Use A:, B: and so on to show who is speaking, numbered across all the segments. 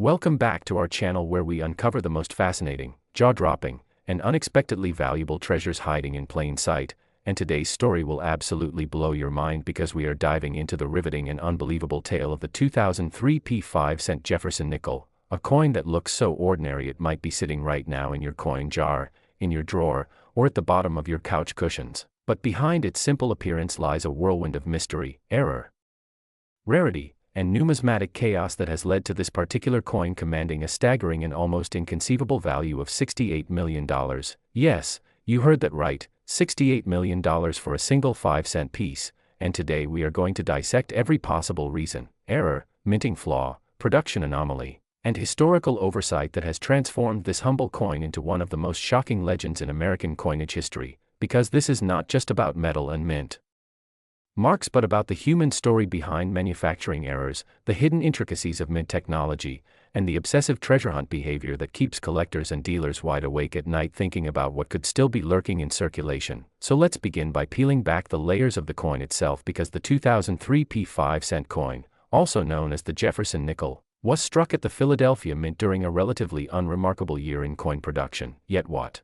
A: Welcome back to our channel where we uncover the most fascinating, jaw-dropping, and unexpectedly valuable treasures hiding in plain sight, and today's story will absolutely blow your mind because we are diving into the riveting and unbelievable tale of the 2003 P5-cent Jefferson nickel, a coin that looks so ordinary it might be sitting right now in your coin jar, in your drawer, or at the bottom of your couch cushions. But behind its simple appearance lies a whirlwind of mystery, error, rarity, and numismatic chaos that has led to this particular coin commanding a staggering and almost inconceivable value of $68 million. Yes, you heard that right, $68 million for a single 5-cent piece, and today we are going to dissect every possible reason, error, minting flaw, production anomaly, and historical oversight that has transformed this humble coin into one of the most shocking legends in American coinage history, because this is not just about metal and mint marks but about the human story behind manufacturing errors, the hidden intricacies of mint technology, and the obsessive treasure hunt behavior that keeps collectors and dealers wide awake at night thinking about what could still be lurking in circulation. So let's begin by peeling back the layers of the coin itself, because the 2003 P5-cent coin, also known as the Jefferson nickel, was struck at the Philadelphia Mint during a relatively unremarkable year in coin production. Yet what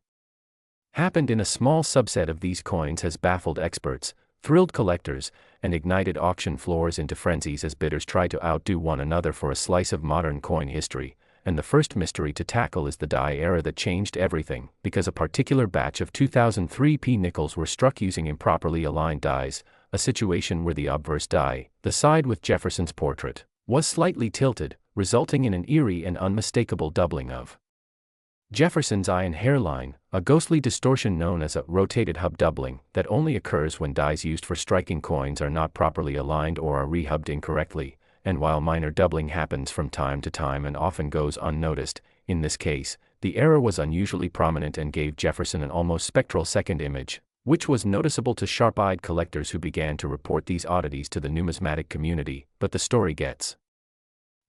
A: happened in a small subset of these coins has baffled experts, thrilled collectors, and ignited auction floors into frenzies as bidders try to outdo one another for a slice of modern coin history. And the first mystery to tackle is the die era that changed everything, because a particular batch of 2003 P nickels were struck using improperly aligned dies, a situation where the obverse die, the side with Jefferson's portrait, was slightly tilted, resulting in an eerie and unmistakable doubling of Jefferson's eye and hairline, a ghostly distortion known as a rotated hub doubling that only occurs when dies used for striking coins are not properly aligned or are rehubbed incorrectly. And while minor doubling happens from time to time and often goes unnoticed, in this case, the error was unusually prominent and gave Jefferson an almost spectral second image, which was noticeable to sharp-eyed collectors who began to report these oddities to the numismatic community. But the story gets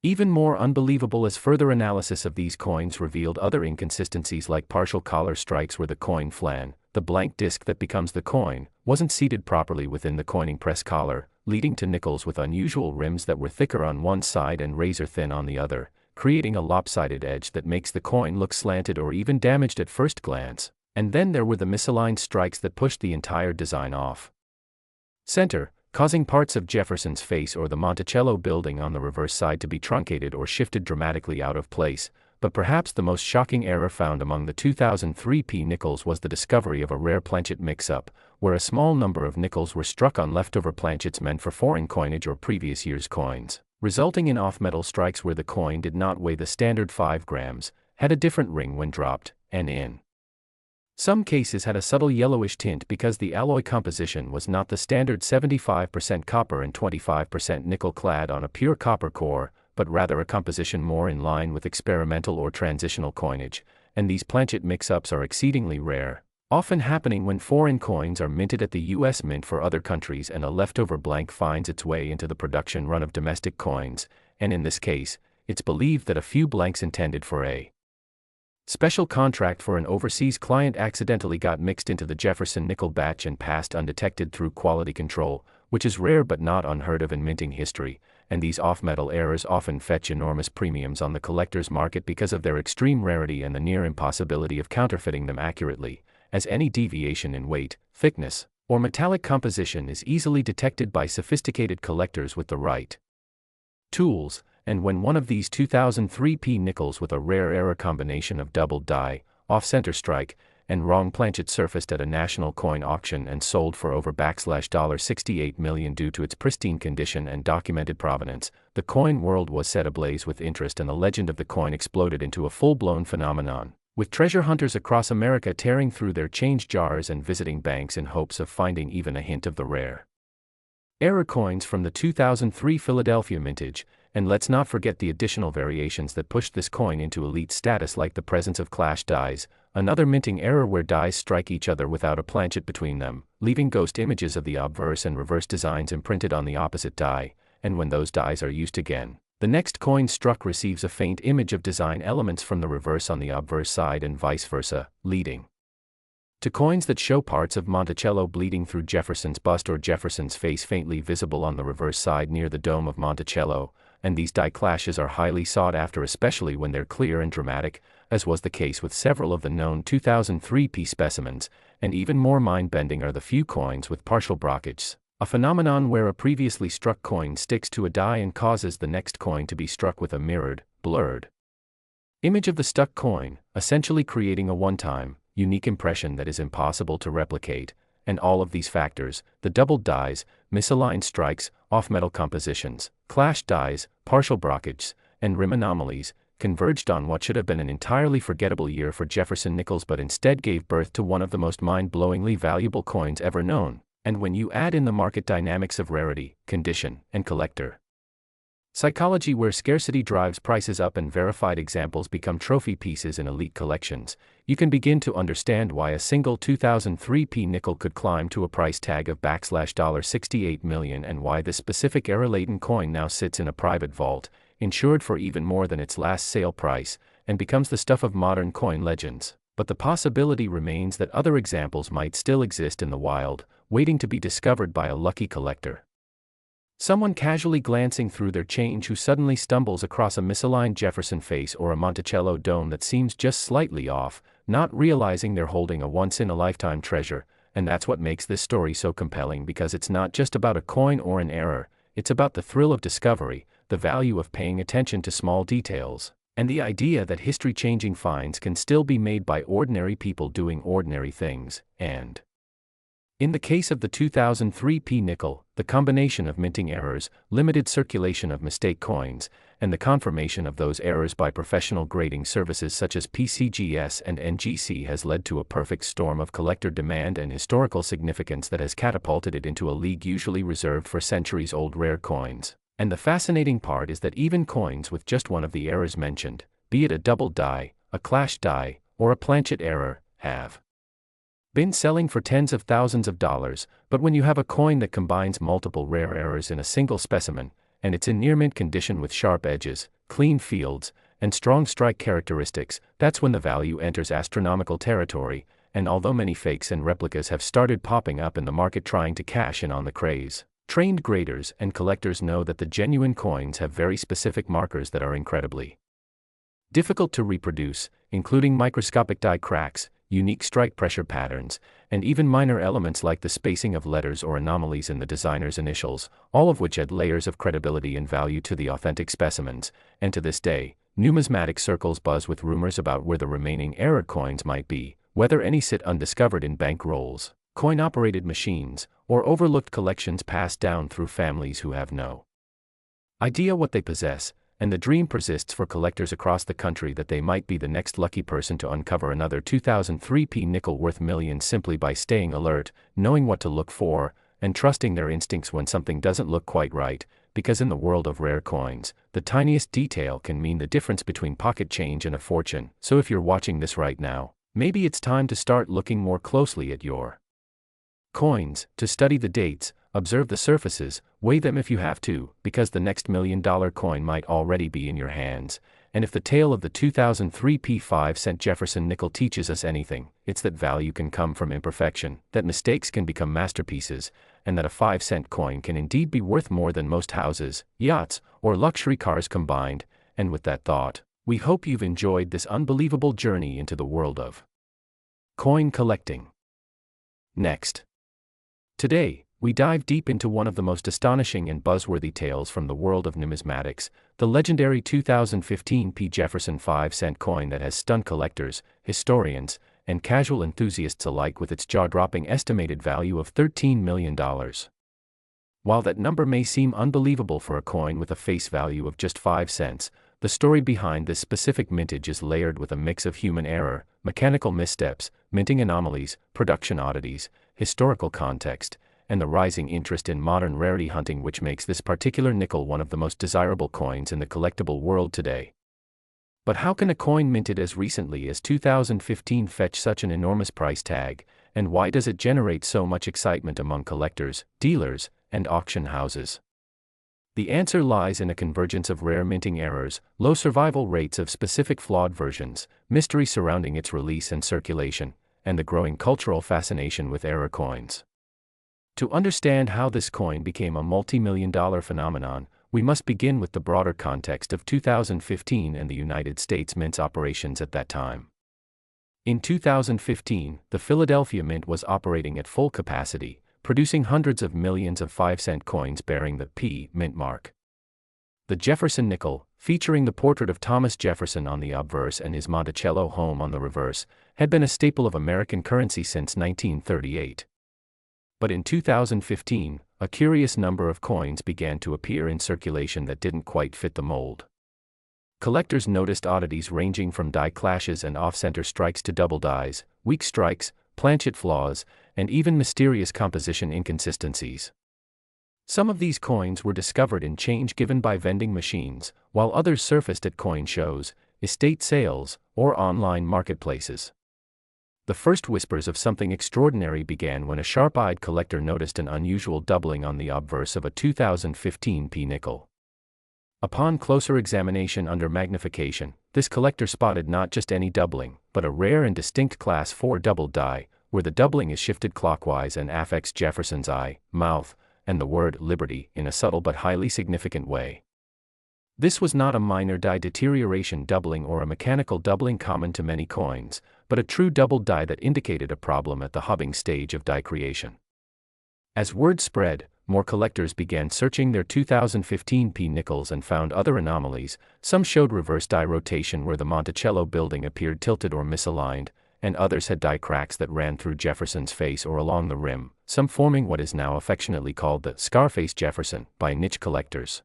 A: even more unbelievable as further analysis of these coins revealed other inconsistencies, like partial collar strikes where the coin flan, the blank disc that becomes the coin, wasn't seated properly within the coining press collar, leading to nickels with unusual rims that were thicker on one side and razor thin on the other, creating a lopsided edge that makes the coin look slanted or even damaged at first glance. And then there were the misaligned strikes that pushed the entire design off center, causing parts of Jefferson's face or the Monticello building on the reverse side to be truncated or shifted dramatically out of place. But perhaps the most shocking error found among the 2003 P nickels was the discovery of a rare planchet mix-up, where a small number of nickels were struck on leftover planchets meant for foreign coinage or previous year's coins, resulting in off-metal strikes where the coin did not weigh the standard 5 grams, had a different ring when dropped, and in some cases had a subtle yellowish tint because the alloy composition was not the standard 75% copper and 25% nickel clad on a pure copper core, but rather a composition more in line with experimental or transitional coinage. And these planchet mix-ups are exceedingly rare, often happening when foreign coins are minted at the US Mint for other countries and a leftover blank finds its way into the production run of domestic coins. And in this case, it's believed that a few blanks intended for a special contract for an overseas client accidentally got mixed into the Jefferson nickel batch and passed undetected through quality control, which is rare but not unheard of in minting history. And these off-metal errors often fetch enormous premiums on the collector's market because of their extreme rarity and the near impossibility of counterfeiting them accurately, as any deviation in weight, thickness, or metallic composition is easily detected by sophisticated collectors with the right tools. And when one of these 2003 P nickels with a rare error combination of doubled die, off-center strike, and wrong planchet surfaced at a national coin auction and sold for over $68 million due to its pristine condition and documented provenance, the coin world was set ablaze with interest and the legend of the coin exploded into a full-blown phenomenon, with treasure hunters across America tearing through their change jars and visiting banks in hopes of finding even a hint of the rare error coins from the 2003 Philadelphia mintage. And let's not forget the additional variations that pushed this coin into elite status, like the presence of clash dies, another minting error where dies strike each other without a planchet between them, leaving ghost images of the obverse and reverse designs imprinted on the opposite die. And when those dies are used again, the next coin struck receives a faint image of design elements from the reverse on the obverse side and vice versa, leading to coins that show parts of Monticello bleeding through Jefferson's bust or Jefferson's face faintly visible on the reverse side near the dome of Monticello. and these die clashes are highly sought after, especially when they're clear and dramatic, as was the case with several of the known 2003P specimens, and even more mind-bending are the few coins with partial brockages, a phenomenon where a previously struck coin sticks to a die and causes the next coin to be struck with a mirrored, blurred image of the stuck coin, essentially creating a one-time, unique impression that is impossible to replicate. And all of these factors, the doubled dies, misaligned strikes, off-metal compositions, clashed dies, partial brockages, and rim anomalies, converged on what should have been an entirely forgettable year for Jefferson nickels, but instead gave birth to one of the most mind-blowingly valuable coins ever known. And when you add in the market dynamics of rarity, condition, and collector psychology, where scarcity drives prices up and verified examples become trophy pieces in elite collections, you can begin to understand why a single 2003P nickel could climb to a price tag of $68 million, and why this specific era-laden coin now sits in a private vault, insured for even more than its last sale price, and becomes the stuff of modern coin legends. But the possibility remains that other examples might still exist in the wild, waiting to be discovered by a lucky collector. Someone casually glancing through their change who suddenly stumbles across a misaligned Jefferson face or a Monticello dome that seems just slightly off, not realizing they're holding a once-in-a-lifetime treasure. And that's what makes this story so compelling, because it's not just about a coin or an error, it's about the thrill of discovery, the value of paying attention to small details, and the idea that history-changing finds can still be made by ordinary people doing ordinary things. And in the case of the 2003P nickel, the combination of minting errors, limited circulation of mistake coins, and the confirmation of those errors by professional grading services such as PCGS and NGC has led to a perfect storm of collector demand and historical significance that has catapulted it into a league usually reserved for centuries-old rare coins. And the fascinating part is that even coins with just one of the errors mentioned, be it a double die, a clash die, or a planchet error, have been selling for tens of thousands of dollars. But when you have a coin that combines multiple rare errors in a single specimen, and it's in near-mint condition with sharp edges, clean fields, and strong strike characteristics, that's when the value enters astronomical territory. And although many fakes and replicas have started popping up in the market trying to cash in on the craze, trained graders and collectors know that the genuine coins have very specific markers that are incredibly difficult to reproduce, including microscopic die cracks, unique strike pressure patterns, and even minor elements like the spacing of letters or anomalies in the designer's initials, all of which add layers of credibility and value to the authentic specimens. And to this day, numismatic circles buzz with rumors about where the remaining error coins might be, whether any sit undiscovered in bank rolls, coin-operated machines, or overlooked collections passed down through families who have no idea what they possess. And the dream persists for collectors across the country that they might be the next lucky person to uncover another 2003P nickel worth millions, simply by staying alert, knowing what to look for, and trusting their instincts when something doesn't look quite right, because in the world of rare coins, the tiniest detail can mean the difference between pocket change and a fortune. So if you're watching this right now, maybe it's time to start looking more closely at your coins, to study the dates, observe the surfaces, weigh them if you have to, because the next $1 million coin might already be in your hands. And if the tale of the 2003P 5-cent Jefferson nickel teaches us anything, it's that value can come from imperfection, that mistakes can become masterpieces, and that a 5-cent coin can indeed be worth more than most houses, yachts, or luxury cars combined. And with that thought, we hope you've enjoyed this unbelievable journey into the world of coin collecting. Next, today, we dive deep into one of the most astonishing and buzzworthy tales from the world of numismatics, the legendary 2015P Jefferson 5-cent coin that has stunned collectors, historians, and casual enthusiasts alike with its jaw-dropping estimated value of $13 million. While that number may seem unbelievable for a coin with a face value of just 5 cents, the story behind this specific mintage is layered with a mix of human error, mechanical missteps, minting anomalies, production oddities, historical context, and the rising interest in modern rarity hunting, which makes this particular nickel one of the most desirable coins in the collectible world today. But how can a coin minted as recently as 2015 fetch such an enormous price tag, and why does it generate so much excitement among collectors, dealers, and auction houses? The answer lies in a convergence of rare minting errors, low survival rates of specific flawed versions, mystery surrounding its release and circulation, and the growing cultural fascination with error coins. To understand how this coin became a multi-million-dollar phenomenon, we must begin with the broader context of 2015 and the United States Mint's operations at that time. In 2015, the Philadelphia Mint was operating at full capacity, producing hundreds of millions of 5-cent coins bearing the P Mint mark. The Jefferson nickel, featuring the portrait of Thomas Jefferson on the obverse and his Monticello home on the reverse, had been a staple of American currency since 1938. But in 2015, a curious number of coins began to appear in circulation that didn't quite fit the mold. Collectors noticed oddities ranging from die clashes and off-center strikes to double dies, weak strikes, planchet flaws, and even mysterious composition inconsistencies. Some of these coins were discovered in change given by vending machines, while others surfaced at coin shows, estate sales, or online marketplaces. The first whispers of something extraordinary began when a sharp-eyed collector noticed an unusual doubling on the obverse of a 2015 P nickel. Upon closer examination under magnification, this collector spotted not just any doubling, but a rare and distinct Class 4 doubled die, where the doubling is shifted clockwise and affects Jefferson's eye, mouth, and the word liberty in a subtle but highly significant way. This was not a minor die deterioration doubling or a mechanical doubling common to many coins, but a true doubled die that indicated a problem at the hubbing stage of die creation. As word spread, more collectors began searching their 2015 P nickels and found other anomalies. Some showed reverse die rotation where the Monticello building appeared tilted or misaligned, and others had die cracks that ran through Jefferson's face or along the rim, some forming what is now affectionately called the Scarface Jefferson by niche collectors.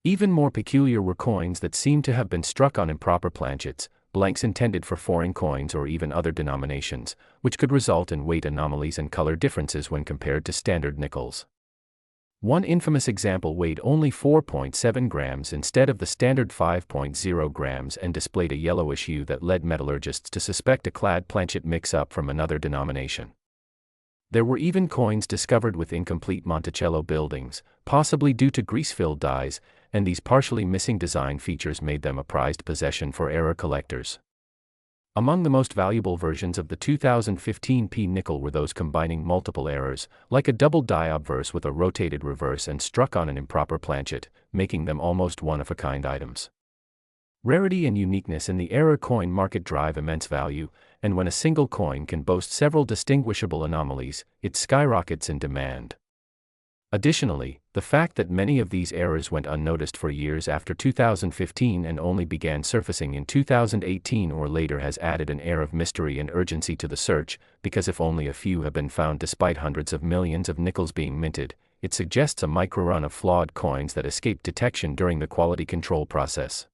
A: Even more peculiar were coins that seemed to have been struck on improper planchets, blanks intended for foreign coins or even other denominations, which could result in weight anomalies and color differences when compared to standard nickels. One infamous example weighed only 4.7 grams instead of the standard 5.0 grams and displayed a yellowish hue that led metallurgists to suspect a clad planchet mix-up from another denomination. There were even coins discovered with incomplete Monticello buildings, possibly due to grease-filled dies, and these partially missing design features made them a prized possession for error collectors. Among the most valuable versions of the 2015 P nickel were those combining multiple errors, like a double die obverse with a rotated reverse and struck on an improper planchet, making them almost one-of-a-kind items. Rarity and uniqueness in the error coin market drive immense value, and when a single coin can boast several distinguishable anomalies, it skyrockets in demand. Additionally, the fact that many of these errors went unnoticed for years after 2015 and only began surfacing in 2018 or later has added an air of mystery and urgency to the search, because if only a few have been found despite hundreds of millions of nickels being minted, it suggests a micro-run of flawed coins that escaped detection during the quality control process.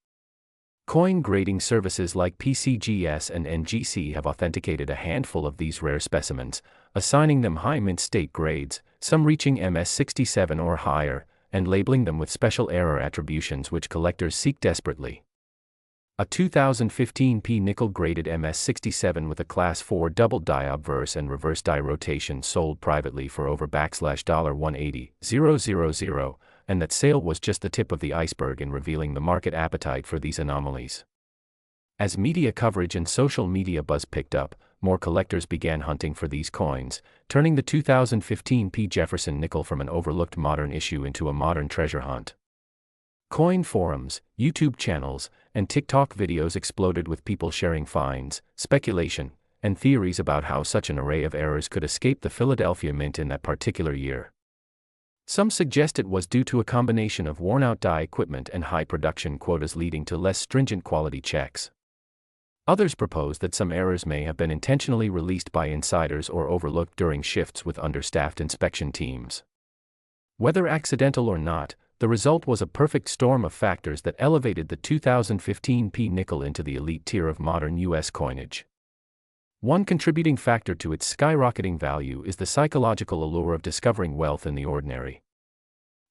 A: Coin grading services like PCGS and NGC have authenticated a handful of these rare specimens, assigning them high mint state grades, some reaching MS67 or higher, and labeling them with special error attributions which collectors seek desperately. A 2015 P nickel graded MS67 with a Class 4 double die obverse and reverse die rotation sold privately for over $180,000, and that sale was just the tip of the iceberg in revealing the market appetite for these anomalies. As media coverage and social media buzz picked up, more collectors began hunting for these coins, turning the 2015 P Jefferson nickel from an overlooked modern issue into a modern treasure hunt. Coin forums, YouTube channels, and TikTok videos exploded with people sharing finds, speculation, and theories about how such an array of errors could escape the Philadelphia Mint in that particular year. Some suggest it was due to a combination of worn-out die equipment and high production quotas leading to less stringent quality checks. Others propose that some errors may have been intentionally released by insiders or overlooked during shifts with understaffed inspection teams. Whether accidental or not, the result was a perfect storm of factors that elevated the 2015 P nickel into the elite tier of modern U.S. coinage. One contributing factor to its skyrocketing value is the psychological allure of discovering wealth in the ordinary.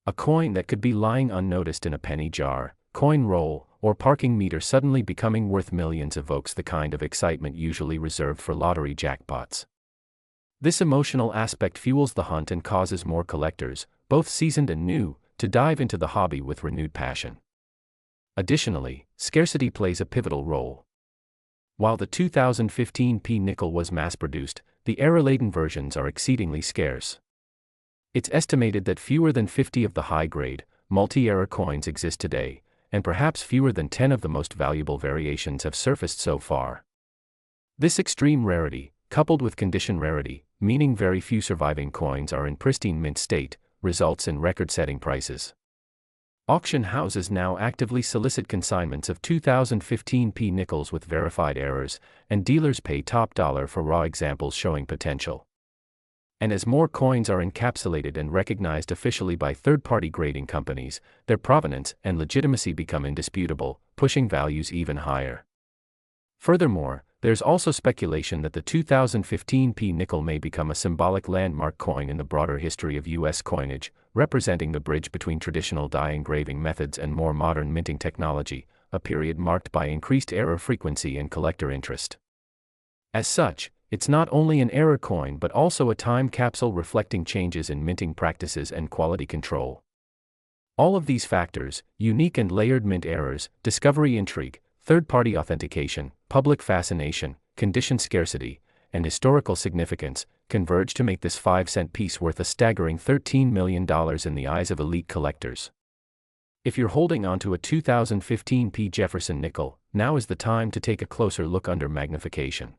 A: A coin that could be lying unnoticed in a penny jar, coin roll, or parking meter suddenly becoming worth millions evokes the kind of excitement usually reserved for lottery jackpots. This emotional aspect fuels the hunt and causes more collectors, both seasoned and new, to dive into the hobby with renewed passion. Additionally, scarcity plays a pivotal role. While the 2015 P nickel was mass-produced, the error-laden versions are exceedingly scarce. It's estimated that fewer than 50 of the high-grade, multi-era coins exist today, and perhaps fewer than 10 of the most valuable variations have surfaced so far. This extreme rarity, coupled with condition rarity, meaning very few surviving coins are in pristine mint state, results in record-setting prices. Auction houses now actively solicit consignments of 2015 p nickels with verified errors, and dealers pay top dollar for raw examples showing potential. And as more coins are encapsulated and recognized officially by third-party grading companies, their provenance and legitimacy become indisputable, pushing values even higher. Furthermore, there's also speculation that the 2015 p nickel may become a symbolic landmark coin in the broader history of U.S. coinage, representing the bridge between traditional die engraving methods and more modern minting technology, a period marked by increased error frequency and collector interest. As such, it's not only an error coin but also a time capsule reflecting changes in minting practices and quality control. All of these factors, unique and layered mint errors, discovery intrigue, third-party authentication, public fascination, condition scarcity, and historical significance, converge to make this 5-cent piece worth a staggering $13 million in the eyes of elite collectors. If you're holding onto a 2015 p Jefferson nickel, now is the time to take a closer look under magnification.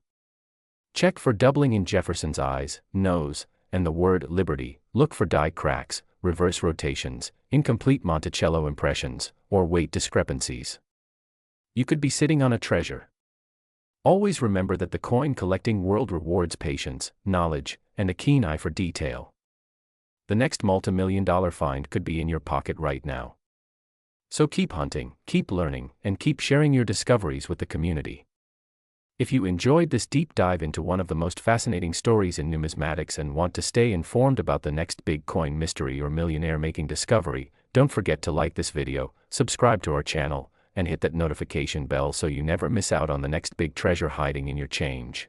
A: Check for doubling in Jefferson's eyes, nose, and the word Liberty. Look for die cracks, reverse rotations, incomplete Monticello impressions, or weight discrepancies. You could be sitting on a treasure. Always remember that the coin collecting world rewards patience, knowledge, and a keen eye for detail. The next multi-million-dollar find could be in your pocket right now. So keep hunting, keep learning, and keep sharing your discoveries with the community. If you enjoyed this deep dive into one of the most fascinating stories in numismatics and want to stay informed about the next big coin mystery or millionaire-making discovery, don't forget to like this video, subscribe to our channel, and hit that notification bell so you never miss out on the next big treasure hiding in your change.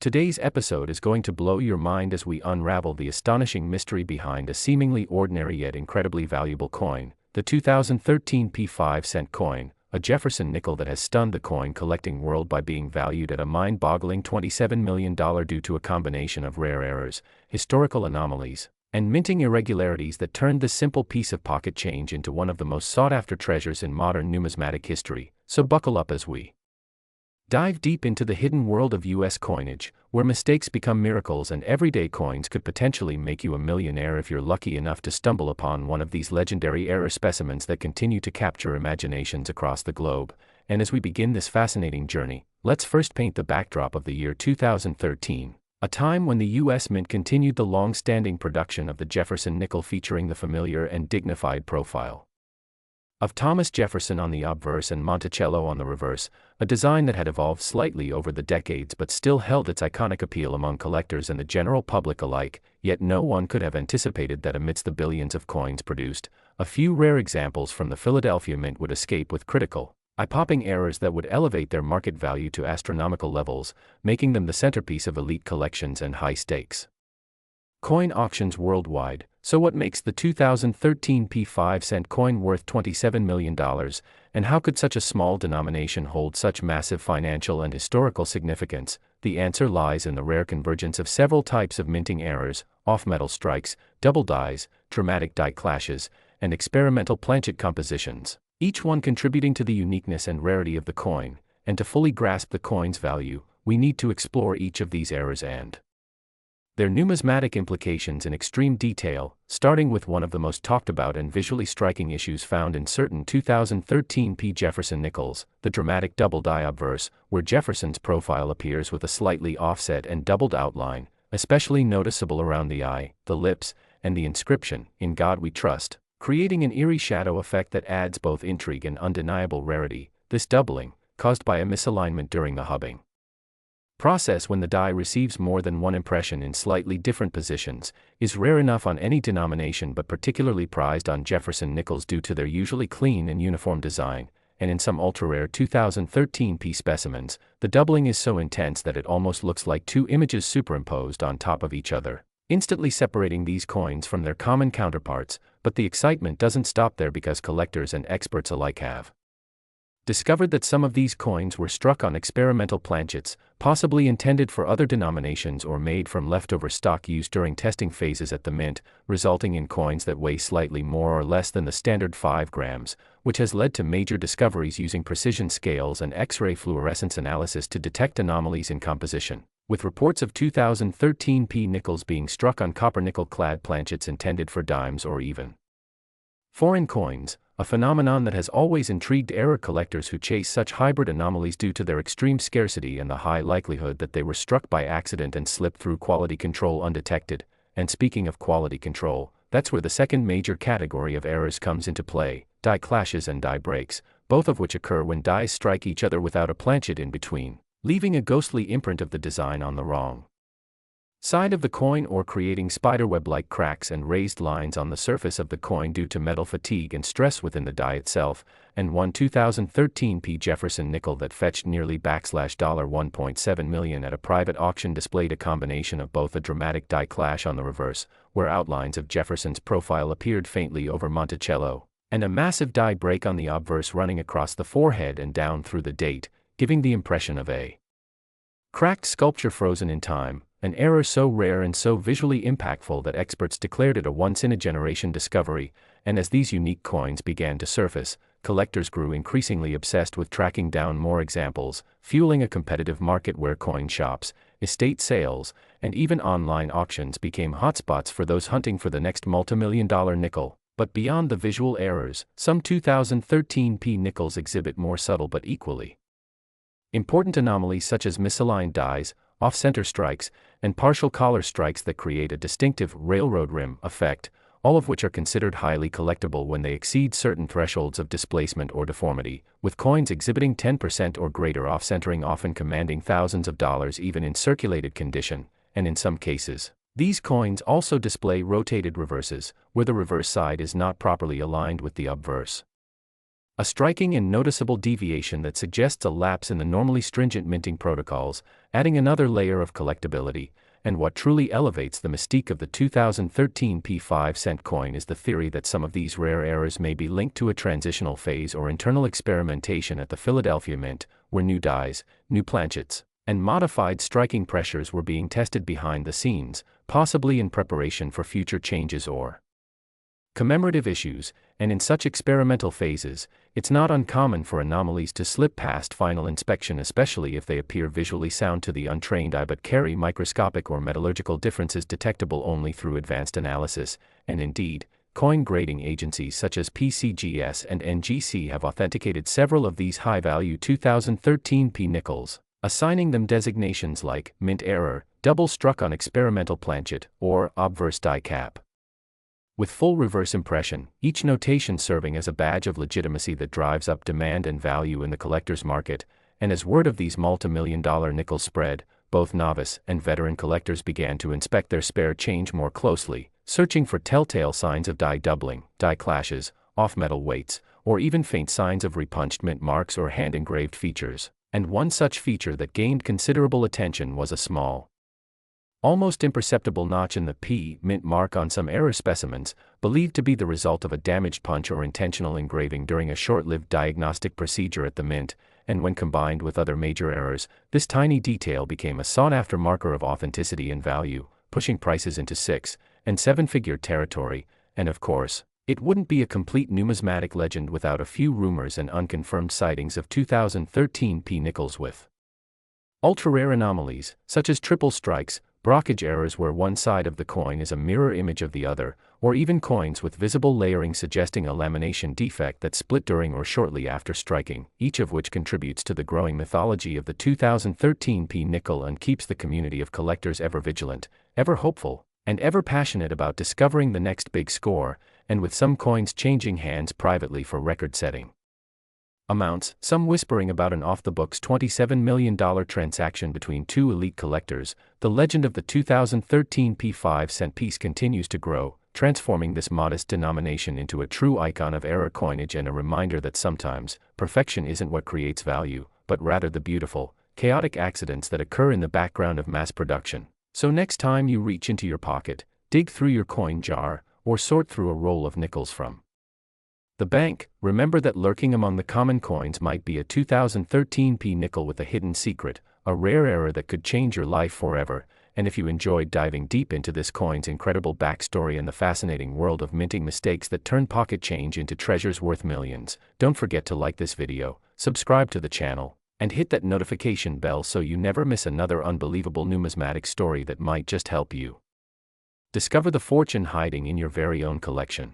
A: Today's episode is going to blow your mind as we unravel the astonishing mystery behind a seemingly ordinary yet incredibly valuable coin, the 2013 p 5-cent coin, a Jefferson nickel that has stunned the coin collecting world by being valued at a mind-boggling $27 million due to a combination of rare errors, historical anomalies, and minting irregularities that turned this simple piece of pocket change into one of the most sought-after treasures in modern numismatic history. So buckle up as we dive deep into the hidden world of U.S. coinage, where mistakes become miracles and everyday coins could potentially make you a millionaire if you're lucky enough to stumble upon one of these legendary error specimens that continue to capture imaginations across the globe. And as we begin this fascinating journey, let's first paint the backdrop of the year 2013. A time when the U.S. Mint continued the long-standing production of the Jefferson nickel featuring the familiar and dignified profile of Thomas Jefferson on the obverse and Monticello on the reverse, a design that had evolved slightly over the decades but still held its iconic appeal among collectors and the general public alike, yet no one could have anticipated that amidst the billions of coins produced, a few rare examples from the Philadelphia Mint would escape with critical, eye-popping errors that would elevate their market value to astronomical levels, making them the centerpiece of elite collections and high-stakes coin auctions worldwide. So what makes the 2013 p 5-cent coin worth $27 million, and how could such a small denomination hold such massive financial and historical significance? The answer lies in the rare convergence of several types of minting errors, off-metal strikes, double dies, dramatic die clashes, and experimental planchet compositions, each one contributing to the uniqueness and rarity of the coin. And to fully grasp the coin's value, we need to explore each of these errors and their numismatic implications in extreme detail, starting with one of the most talked about and visually striking issues found in certain 2013 p Jefferson nickels, the dramatic double die obverse, where Jefferson's profile appears with a slightly offset and doubled outline, especially noticeable around the eye, the lips, and the inscription, "In God We Trust," creating an eerie shadow effect that adds both intrigue and undeniable rarity. This doubling, caused by a misalignment during the hubbing process when the die receives more than one impression in slightly different positions, is rare enough on any denomination but particularly prized on Jefferson nickels due to their usually clean and uniform design, and in some ultra-rare 2013 p specimens, the doubling is so intense that it almost looks like two images superimposed on top of each other, instantly separating these coins from their common counterparts. But the excitement doesn't stop there, because collectors and experts alike have discovered that some of these coins were struck on experimental planchets, possibly intended for other denominations or made from leftover stock used during testing phases at the mint, resulting in coins that weigh slightly more or less than the standard 5 grams, which has led to major discoveries using precision scales and X-ray fluorescence analysis to detect anomalies in composition, with reports of 2013 P nickels being struck on copper-nickel-clad planchets intended for dimes or even foreign coins, a phenomenon that has always intrigued error collectors who chase such hybrid anomalies due to their extreme scarcity and the high likelihood that they were struck by accident and slipped through quality control undetected. And speaking of quality control, that's where the second major category of errors comes into play: die clashes and die breaks, both of which occur when dies strike each other without a planchet in between, leaving a ghostly imprint of the design on the wrong side of the coin or creating spiderweb-like cracks and raised lines on the surface of the coin due to metal fatigue and stress within the die itself. And one 2013 P Jefferson nickel that fetched nearly $1.7 million at a private auction displayed a combination of both a dramatic die clash on the reverse, where outlines of Jefferson's profile appeared faintly over Monticello, and a massive die break on the obverse running across the forehead and down through the date, giving the impression of a cracked sculpture frozen in time. An error so rare and so visually impactful that experts declared it a once-in-a-generation discovery. And as these unique coins began to surface, collectors grew increasingly obsessed with tracking down more examples, fueling a competitive market where coin shops, estate sales, and even online auctions became hotspots for those hunting for the next multimillion-dollar nickel. But beyond the visual errors, some 2013 P nickels exhibit more subtle but equally important anomalies such as misaligned dies, off-center strikes, and partial collar strikes that create a distinctive railroad rim effect, all of which are considered highly collectible when they exceed certain thresholds of displacement or deformity, with coins exhibiting 10% or greater off-centering often commanding thousands of dollars even in circulated condition. And in some cases, these coins also display rotated reverses, where the reverse side is not properly aligned with the obverse. A striking and noticeable deviation that suggests a lapse in the normally stringent minting protocols, adding another layer of collectability. And what truly elevates the mystique of the 2013 P 5-cent coin is the theory that some of these rare errors may be linked to a transitional phase or internal experimentation at the Philadelphia Mint, where new dies, new planchets, and modified striking pressures were being tested behind the scenes, possibly in preparation for future changes or commemorative issues. And in such experimental phases, it's not uncommon for anomalies to slip past final inspection, especially if they appear visually sound to the untrained eye but carry microscopic or metallurgical differences detectable only through advanced analysis. And indeed, coin grading agencies such as PCGS and NGC have authenticated several of these high-value 2013 P nickels, assigning them designations like mint error, double struck on experimental planchet, or obverse die cap, with full reverse impression, each notation serving as a badge of legitimacy that drives up demand and value in the collector's market. And as word of these multi-million-dollar nickels spread, both novice and veteran collectors began to inspect their spare change more closely, searching for telltale signs of die doubling, die clashes, off-metal weights, or even faint signs of repunched mint marks or hand-engraved features. And one such feature that gained considerable attention was a small, almost imperceptible notch in the P mint mark on some error specimens, believed to be the result of a damaged punch or intentional engraving during a short-lived diagnostic procedure at the mint. And when combined with other major errors, this tiny detail became a sought-after marker of authenticity and value, pushing prices into 6- and 7-figure territory. And of course, it wouldn't be a complete numismatic legend without a few rumors and unconfirmed sightings of 2013 P nickels with ultra-rare anomalies, such as triple strikes, brockage errors where one side of the coin is a mirror image of the other, or even coins with visible layering suggesting a lamination defect that split during or shortly after striking, each of which contributes to the growing mythology of the 2013 P nickel and keeps the community of collectors ever vigilant, ever hopeful, and ever passionate about discovering the next big score. And with some coins changing hands privately for record-setting amounts, some whispering about an off-the-books $27 million transaction between two elite collectors, the legend of the 2013 P 5-cent piece continues to grow, transforming this modest denomination into a true icon of error coinage and a reminder that sometimes, perfection isn't what creates value, but rather the beautiful, chaotic accidents that occur in the background of mass production. So next time you reach into your pocket, dig through your coin jar, or sort through a roll of nickels from The bank. Remember that lurking among the common coins might be a 2013 nickel with a hidden secret, a rare error that could change your life forever. And if you enjoyed diving deep into this coin's incredible backstory and the fascinating world of minting mistakes that turn pocket change into treasures worth millions, don't forget to like this video, subscribe to the channel, and hit that notification bell so you never miss another unbelievable numismatic story that might just help you discover the fortune hiding in your very own collection.